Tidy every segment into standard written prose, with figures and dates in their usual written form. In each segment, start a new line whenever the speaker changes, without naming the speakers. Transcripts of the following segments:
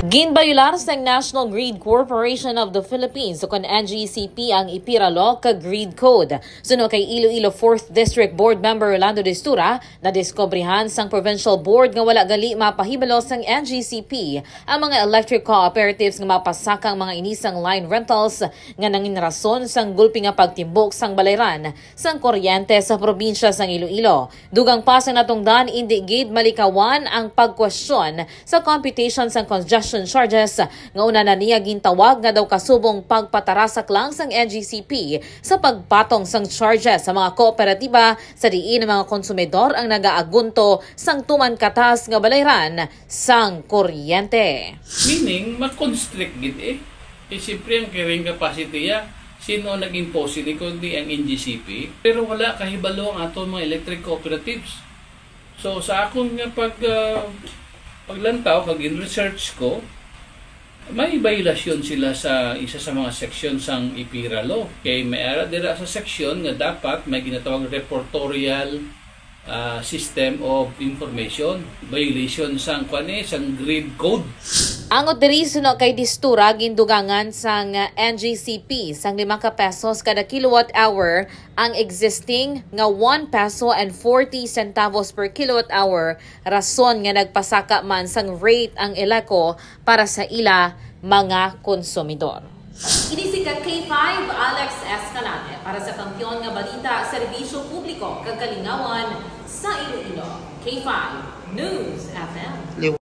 Ginbayular ng National Grid Corporation of the Philippines o NGCP ang ipiralo ka Grid Code. Suno kay Iloilo 4th District Board Member Rolando Destura na diskobrihan sang Provincial Board nga wala gali mapahibalo sang NGCP ang mga electric cooperatives nga mapasakang mga inisang line rentals nga nangin rason sang gulpi nga pagtimbok sang balayran sang kuryente sa probinsya sang Iloilo. Dugang pa sang natungdan indi gid malikawan ang pagkwestiyon sa computation sang congestion charges nga una na niya gintawag nga daw kasubong pagpatarasak lang sang NGCP sa pagpatong sang charges sa mga kooperatiba sa diin ng mga konsumidor ang nagaagunto sang tuman katas nga balayran sang kuryente.
Meaning, mag-constrict gid siyempre ang carrying capacity sino nag-impose ni kundi ang NGCP, pero wala kahibalo ang ato mga electric cooperatives. So sa akong nga paglantaw, pag-in-research ko, may violation sila sa isa sa mga section sang IPIRA law. Kaya may ara dira sa section nga dapat may ginatawag reportorial system of information. Violation sang sang grid code.
Angot diri suno kay Destura gindugangan sang NGCP sang 5 pesos kada kilowatt hour ang existing nga 1 peso and 40 centavos per kilowatt hour rason nga nagpasaka man sang rate ang ELECO para sa ila mga konsumidor. Inisika K5 Alex Escalante para sa Kampiyon nga Balita Serbisyo Publiko kagalingawan sa Iloilo. K5 News FM.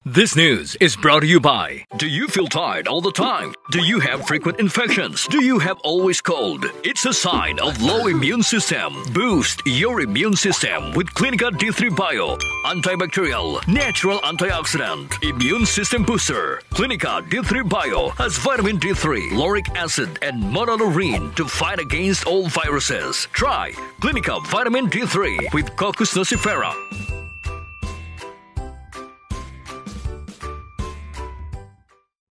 This news is brought to you by, do you feel tired all the time? Do you have frequent infections? Do you have always cold? It's a sign of low immune system. Boost your immune system with Clinica D3 Bio, antibacterial, natural antioxidant, immune system booster. Clinica D3 Bio has vitamin D3, lauric acid, and monolurine to fight against all viruses. Try Clinica Vitamin D3 with Coccus nocifera.